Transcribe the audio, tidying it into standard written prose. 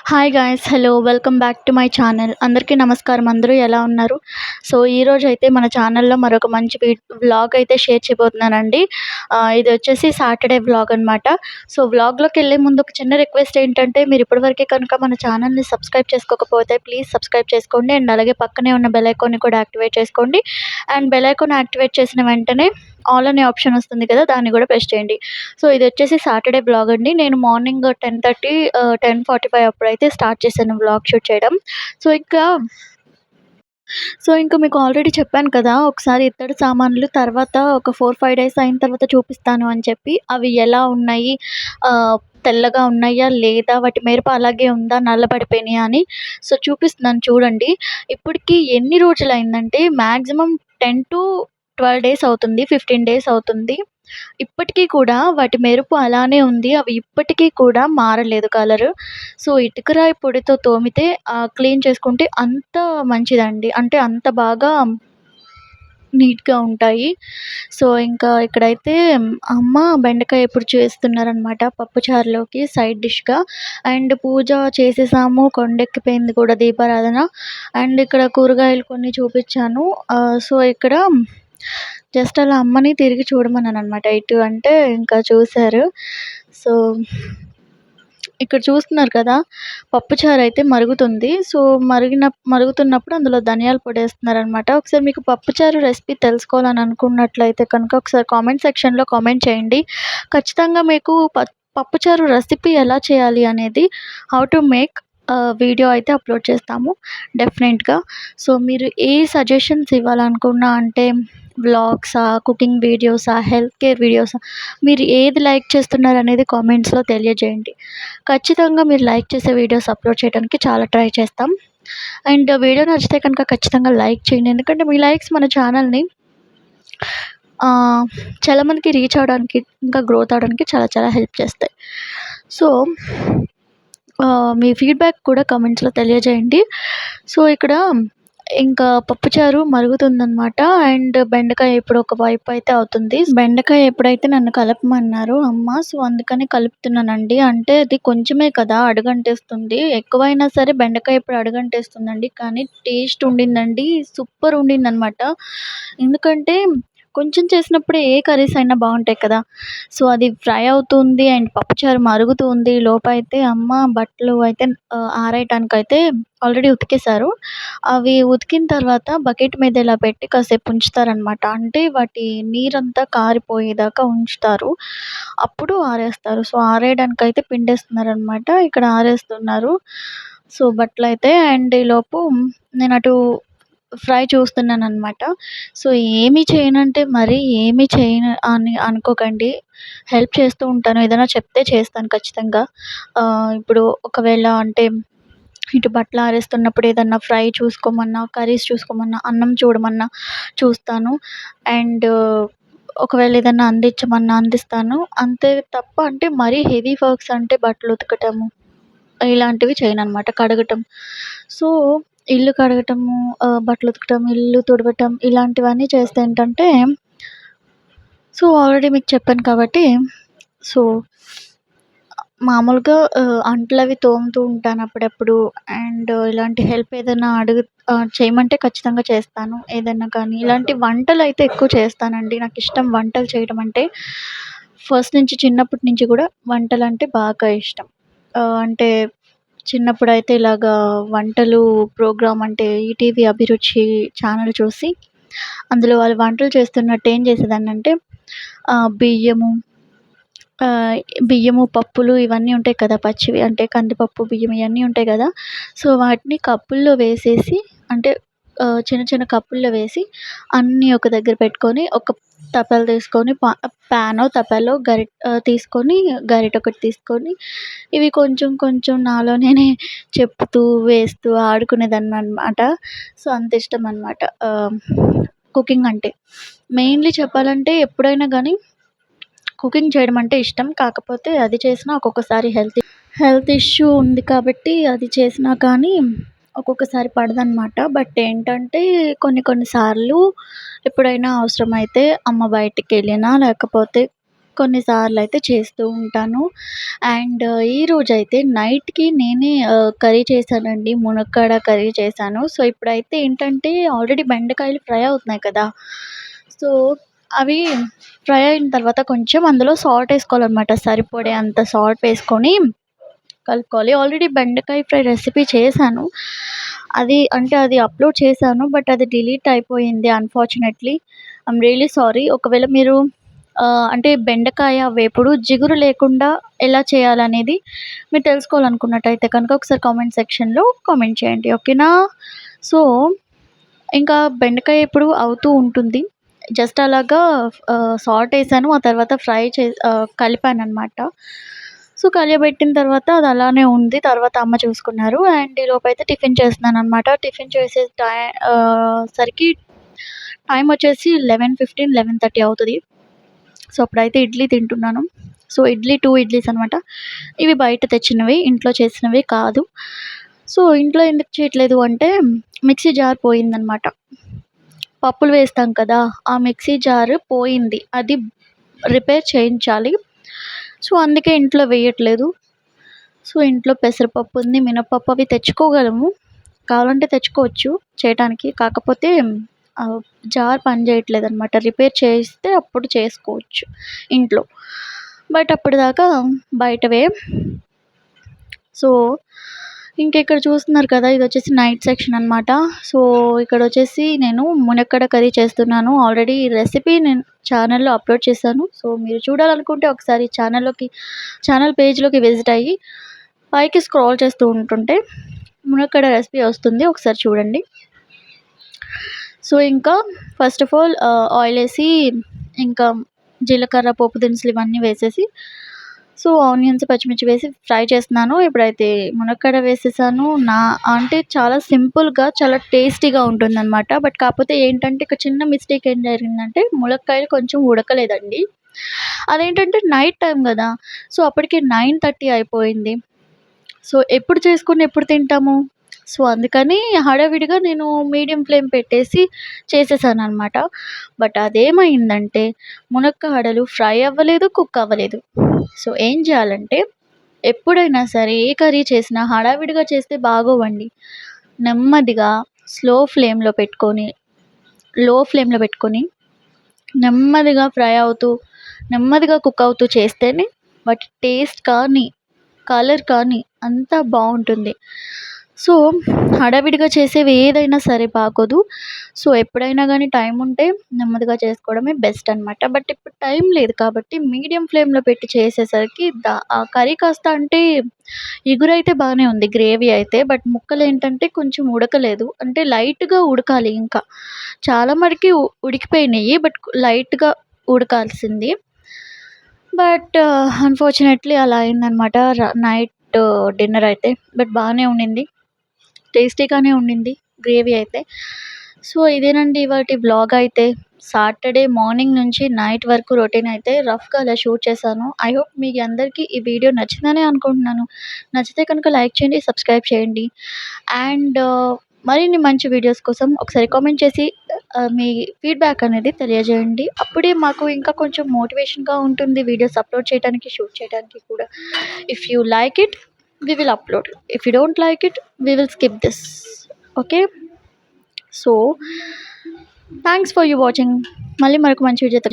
Hi guys! Hello! Welcome back to my channel. అందరికీ నమస్కారం. అందరూ ఎలా ఉన్నారు? సో, ఈరోజైతే మన ఛానల్‌లో మరొక మంచి వ్లాగ్ అయితే షేర్ చేయబోతున్నానండి. ఇది వచ్చేసి సాటర్డే వ్లాగ్ అనమాట. సో, వ్లాగ్‌లోకెళ్ళే ముందు ఒక చిన్న రిక్వెస్ట్ ఏంటంటే, మీరు ఇప్పటివరకే కనుక మన ఛానల్‌ని సబ్స్క్రైబ్ చేసుకోకపోతే ప్లీజ్ సబ్స్క్రైబ్ చేసుకోండి. అండ్ అలాగే పక్కనే ఉన్న బెల్ ఐకాన్‌ని కూడా యాక్టివేట్ చేసుకోండి. అండ్ బెల్ ఐకాన్ యాక్టివేట్ చేసిన వెంటనే ఆల్ అనే ఆప్షన్ వస్తుంది కదా! దాన్ని కూడా ప్రెస్ చేయండి. సో, ఇదొచ్చేసి సాటర్డే వ్లాగ్ అండి. నేను మార్నింగ్ 10:30 10:45 అప్పుడైతే స్టార్ట్ చేశాను వ్లాగ్ షూట్ చేయడం. సో, ఇంక మీకు ఆల్రెడీ చెప్పాను కదా! ఒకసారి ఇత్తడి సామాన్లు తర్వాత ఒక 4, 5 డేస్ అయిన తర్వాత చూపిస్తాను అని చెప్పి. అవి ఎలా ఉన్నాయి? తెల్లగా ఉన్నాయా? లేదా? వాటి మెరుపు అలాగే ఉందా? నల్లబడిపోయినాయా అని. సో, చూపిస్తున్నాను చూడండి. ఇప్పటికి ఎన్ని రోజులయిందంటే మాక్సిమం 10-12 డేస్ అవుతుంది. 15 డేస్ అవుతుంది. ఇప్పటికి కూడా వాటి మెరుపు అలానే ఉంది. అవి ఇప్పటికీ కూడా మారలేదు కలరు. సో, ఇటుకరాయి పొడితో తోమితే క్లీన్ చేసుకుంటే అంత మంచిదండి. అంటే అంత బాగా నీట్‌గా ఉంటాయి. సో, ఇంకా ఇక్కడైతే అమ్మ బెండకాయ ఇప్పుడు చేస్తున్నారనమాట పప్పుచారులోకి సైడ్ డిష్‌గా. అండ్ పూజ చేసేసాము. కొండెక్కిపోయింది కూడా దీపారాధన. అండ్ ఇక్కడ కూరగాయలు కొన్ని చూపిచ్చాను. సో, ఇక్కడ జస్ట్ అలా అమ్మని తిరిగి చూడమన్నాననమాట. ఇటు అంటే ఇంకా చూసారు. సో, ఇక్కడ చూస్తున్నారు కదా! పప్పుచారైతే మరుగుతుంది. సో, మరుగుతున్నప్పుడు అందులో ధనియాల పొడేస్తున్నారనమాట. ఒకసారి మీకు పప్పుచారు రెసిపీ తెలుసుకోవాలని అనుకున్నట్లయితే కనుక ఒకసారి కామెంట్ సెక్షన్‌లో కామెంట్ చేయండి. ఖచ్చితంగా మీకు పప్పుచారు రెసిపీ ఎలా చేయాలి అనేది హౌ టు మేక్ వీడియో అయితే అప్‌లోడ్ చేస్తాము డెఫినెట్‌గా. సో, మీరు ఏ సజెషన్స్ ఇవ్వాలనుకున్నా అంటే వ్లాగ్సా, కుకింగ్ వీడియోసా, హెల్త్ కేర్ వీడియోసా మీరు ఏది లైక్ చేస్తున్నారనేది కామెంట్స్‌లో తెలియజేయండి. ఖచ్చితంగా మీరు లైక్ చేసే వీడియోస్ అప్‌లోడ్ చేయడానికి చాలా ట్రై చేస్తాం. అండ్ వీడియో నచ్చితే కనుక ఖచ్చితంగా లైక్ చేయండి. ఎందుకంటే మీ లైక్స్ మన ఛానల్‌ని చాలా మందికి రీచ్ అవ్వడానికి, ఇంకా గ్రోత్ అవ్వడానికి చాలా చాలా హెల్ప్ చేస్తాయి. సో, మీ ఫీడ్‌బ్యాక్ కూడా కామెంట్స్‌లో తెలియజేయండి. సో, ఇక్కడ ఇంకా పప్పుచారు మరుగుతుందనమాట. అండ్ బెండకాయ ఇప్పుడు ఒక వైపు అయితే అవుతుంది. బెండకాయ ఎప్పుడైతే నన్ను కలపమన్నారు అమ్మ. సో, అందుకని కలుపుతున్నానండి. అంటే అది కొంచెమే కదా! అడుగంటేస్తుంది. ఎక్కువైనా సరే బెండకాయ ఇప్పుడు అడుగంటేస్తుందండి. కానీ టేస్ట్ ఉండిందండి. సూపర్ ఉండిందనమాట. ఎందుకంటే కొంచెం చేసినప్పుడే ఏ కర్రీస్ అయినా బావుంటాయి కదా! సో, అది ఫ్రై అవుతుంది అండ్ పప్పుచారు మరుగుతూ ఉంది. లోపైతే అమ్మ బట్టలు అయితే ఆరేయటానికైతే ఆల్రెడీ ఉతికేశారు. అవి ఉతికిన తర్వాత బకెట్ మీద ఇలా పెట్టి కాసేపు ఉంచుతారనమాట. అంటే వాటి నీరంతా కారిపోయేదాకా ఉంచుతారు. అప్పుడు ఆరేస్తారు. సో, ఆరేయడానికైతే పిండేస్తున్నారనమాట. ఇక్కడ ఆరేస్తున్నారు. సో, బట్టలైతే అండ్ ఈలోపు నేనటు ఫ్రై చూస్తున్నాననమాట. సో, ఏమి చేయనంటే మరీ ఏమి చేయను అని అనుకోకండి. హెల్ప్ చేస్తూ ఉంటాను. ఏదైనా చెప్తే చేస్తాను ఖచ్చితంగా. ఇప్పుడు ఒకవేళ అంటే ఇటు బట్టలు ఆరేస్తున్నప్పుడు ఏదన్నా ఫ్రై చూసుకోమన్నా, కర్రీస్ చూసుకోమన్నా, అన్నం చూడమన్నా చూస్తాను. అండ్ ఒకవేళ ఏదన్నా అందించమన్నా అందిస్తాను. అంతే తప్ప అంటే మరీ హెవీ వర్క్స్ అంటే బట్టలు ఉతకటము ఇలాంటివి చేయననమాట. కడగటం. సో, ఇల్లు కడగటము, బట్టలు ఉతకటం, ఇల్లు తుడవటం ఇలాంటివన్నీ చేస్తే ఏంటంటే సో, ఆల్రెడీ మీకు చెప్పాను కాబట్టి సో, మామూలుగా అంట్లవి తోముతూ ఉంటాను అప్పుడప్పుడు. అండ్ ఇలాంటి హెల్ప్ ఏదైనా చేయమంటే ఖచ్చితంగా చేస్తాను. ఏదన్నా కానీ ఇలాంటి వంటలైతే ఎక్కువ చేస్తానండి. నాకిష్టం వంటలు చేయడం అంటే. ఫస్ట్ నుంచి చిన్నప్పటి నుంచి కూడా వంటలంటే బాగా ఇష్టం. అంటే చిన్నప్పుడైతే ఇలాగా వంటలు ప్రోగ్రామ్ అంటే ఈటీవీ అభిరుచి ఛానల్ చూసి అందులో వాళ్ళు వంటలు చేస్తున్నట్టు ఏం చేసేదాన్నంటే బియ్యము ఆహ్, బియ్యము, పప్పులు ఇవన్నీ ఉంటాయి కదా! పచ్చివి అంటే కందిపప్పు, బియ్యం ఇయన్నీ ఉంటాయి గదా! సో, వాటిని కప్పుల్లో వేసేసి అంటే చిన్న చిన్న కప్పుల్లో వేసి అన్నీ ఒక దగ్గర పెట్టుకొని ఒక తపాలు తీసుకొని ప్యానో, తపాలో తీసుకొని గరిటొకటి తీసుకొని ఇవి కొంచెం కొంచెం నాలో నేనే చెప్తూ, వేస్తూ ఆడుకునేదాన్ననమాట. సో, అంత ఇష్టమనమాట కుకింగ్ అంటే. మెయిన్‌లీ చెప్పాలంటే ఎప్పుడైనా గానీ కుకింగ్ చేయడం అంటే ఇష్టం. కాకపోతే అది చేసినా ఒక్కొక్కసారి హెల్త్ ఇష్యూ ఉంది కాబట్టి అది చేసినా కానీ ఒక్కొక్కసారి పడదనమాట. బట్ ఏంటంటే కొన్ని కొన్ని సార్లు ఎప్పుడైనా అవసరమైతే అమ్మ బయటికెళ్ళినా లేకపోతే కొన్నిసార్లయితే చేస్తూ ఉంటాను. అండ్ ఈరోజైతే నైట్‌కి నేనే కర్రీ చేశానండి. మునక్కాడ కర్రీ చేశాను. సో, ఇప్పుడైతే ఏంటంటే ఆల్రెడీ బెండకాయలు ఫ్రై అవుతున్నాయి కదా! సో, అవి ఫ్రై అయిన తర్వాత కొంచెం అందులో సాల్ట్ ఏసుకోవాలనమాట. సరిపడే అంత సాల్ట్ వేసుకొని కలుపుకోవాలి. ఆల్రెడీ బెండకాయ ఫ్రై రెసిపీ చేశాను. అది అప్‌లోడ్ చేశాను. బట్ అది డిలీట్ అయిపోయింది అన్‌ఫార్చునేట్‌లీ. I'm really sorry. ఒకవేళ మీరు అంటే బెండకాయ వేపుడు జిగురు లేకుండా ఎలా చేయాలనేది మీరు తెలుసుకోవాలనుకున్నట్టయితే కనుక ఒకసారి కామెంట్ సెక్షన్‌లో కామెంట్ చేయండి. ఓకేనా? సో, ఇంకా బెండకాయ ఇప్పుడు అవుతూ ఉంటుంది. జస్ట్ అలాగా సాల్ట్ ఏసాను. ఆ తర్వాత కలిపాననమాట. సో, కలియబెట్టిన తర్వాత అది అలానే ఉంది. తర్వాత అమ్మ చూసుకున్నారు. అండ్ ఈలోపైతే టిఫిన్ చేస్తున్నాననమాట. టిఫిన్ చేసే సరికి టైమొచ్చేసి 11:15, 11:30 అవుతది. సో, అప్పుడైతే ఇడ్లీ తింటున్నాను. సో, 2 ఇడ్లీస్ అనమాట. ఇవి బయట తెచ్చినవి. ఇంట్లో చేసినవి కాదు. సో, ఇంట్లో ఎందుకు చేయట్లేదు అంటే మిక్సీ జార్ పోయిందనమాట. పప్పులు వేస్తాం కదా! ఆ మిక్సీ జార్ పోయింది. అది రిపేర్ చేయించాలి. సో, అందుకే ఇంట్లో వేయట్లేదు. సో, ఇంట్లో పెసరపప్పు ఉంది, మినపప్పు అవి తెచ్చుకోగలము. కావాలంటే తెచ్చుకోవచ్చు చేయటానికి. కాకపోతే ఆహ్, జార్ పనిచేయట్లేదనమాట. రిపేర్ చేయిస్తే అప్పుడు చేసుకోవచ్చు ఇంట్లో. బట్ అప్పటిదాకా బయటవే. సో, ఇంకిక్కడ చూస్తున్నారు కదా! ఇదొచ్చేసి నైట్ సెక్షన్ అనమాట. సో, ఇక్కడొచ్చేసి నేను మునక్కాడ కర్రీ చేస్తున్నాను. ఆల్రెడీ ఈ రెసిపీ నేను ఛానెల్‌లో అప్‌లోడ్ చేశాను. సో, మీరు చూడాలనుకుంటే ఒకసారి ఛానెల్ పేజ్‌లోకి విజిట్ అయ్యి పైకి స్క్రోల్ చేస్తూ ఉంటుంటే మునక్కాడ రెసిపీ వస్తుంది. ఒకసారి చూడండి. సో, ఇంకా ఫస్ట్ ఆఫ్ ఆల్ ఆయిలేసి ఇంకా జీలకర్ర, పోపు దినుసులు ఇవన్నీ వేసేసి సో, ఆనియన్స్, పచ్చిమిర్చి వేసి ఫ్రై చేస్తున్నాను. ఇప్పుడైతే మునక్కాడ వేసేసాను. అంటే చాలా సింపుల్‌గా, చాలా టేస్టీగా ఉంటుందనమాట. బట్ కాకపోతే ఏంటంటే ఇక్కడ చిన్న మిస్టేక్ ఏం జరిగిందంటే ములక్కాయలు కొంచెం ఉడకలేదండి. అదేంటంటే నైట్ టైమ్ గదా! సో, అప్పటికి 9:30 అయిపోయింది. సో, ఎప్పుడు చేసుకొని ఎప్పుడు తింటాము? సో, అందుకని హడావిడిగా నేను మీడియం ఫ్లేమ్ పెట్టేసి చేసేసాననమాట. బట్ అదేమైందంటే మునక్కాడలు ఫ్రై అవ్వలేదు, కుక్ అవ్వలేదు. సో, ఏం చేయాలంటే ఎప్పుడైనా సరే ఏ కర్రీ చేసినా హడావిడిగా చేస్తే బాగోవండి. నెమ్మదిగా స్లో ఫ్లేమ్‌లో పెట్టుకొని, లో ఫ్లేమ్‌లో పెట్టుకొని నెమ్మదిగా ఫ్రై అవుతూ, నెమ్మదిగా కుక్ అవుతూ చేస్తేనే వాటి టేస్ట్ కానీ, కలర్ కానీ అంతా బావుంటుంది. సో, హడావిడిగా చేసేవి ఏదైనా సరే బాగోదు. సో, ఎప్పుడైనా గానీ టైం ఉంటే నెమ్మదిగా చేసుకోవడమే బెస్ట్ అనమాట. బట్ ఇప్పుడు టైం లేదు కాబట్టి మీడియం ఫ్లేమ్‌లో పెట్టి చేసేసరికి ఆ కర్రీ కాస్త అంటే ఇగురైతే బానే ఉంది గ్రేవీ అయితే. బట్ ముక్కలేంటంటే కొంచెం ఉడకలేదు. అంటే లైట్‌గా ఉడకాలి ఇంకా. చాలా మటికి ఉడికిపోయినియి. బట్ లైట్‌గా ఉడకాల్సింది. బట్ అన్‌ఫార్చునేట్‌లీ అలా అయిందనమాట. నైట్ డిన్నర్ అయితే. బట్ బానే ఉండింది. టేస్టీగానే ఉండింది గ్రేవీ అయితే. సో, ఇదేనండి ఇవాల్టి వ్లాగ్ అయితే. సాటర్‌డే మార్నింగ్ నుంచి నైట్ వరకు రొటీన్ అయితే రఫ్‌గా అలా షూట్ చేశాను. ఐ హోప్ మీ అందరికీ ఈ వీడియో నచ్చిందనే అనుకుంటున్నాను. నచ్చితే కనుక లైక్ చేయండి, సబ్స్క్రైబ్ చేయండి. అండ్ మరిన్ని మంచి వీడియోస్ కోసం ఒకసారి కామెంట్ చేసి మీ ఫీడ్‌బ్యాక్ అనేది తెలియజేయండి. అప్పుడే మాకు ఇంకా కొంచెం మోటివేషన్‌గా ఉంటుంది వీడియోస్ అప్‌లోడ్ చేయడానికి, షూట్ చేయడానికి కూడా. If you like it, we will upload. If you don't like it, we will skip this. Okay? So, thanks for you watching. మళ్ళీ మరొక మంచి వీడియోతో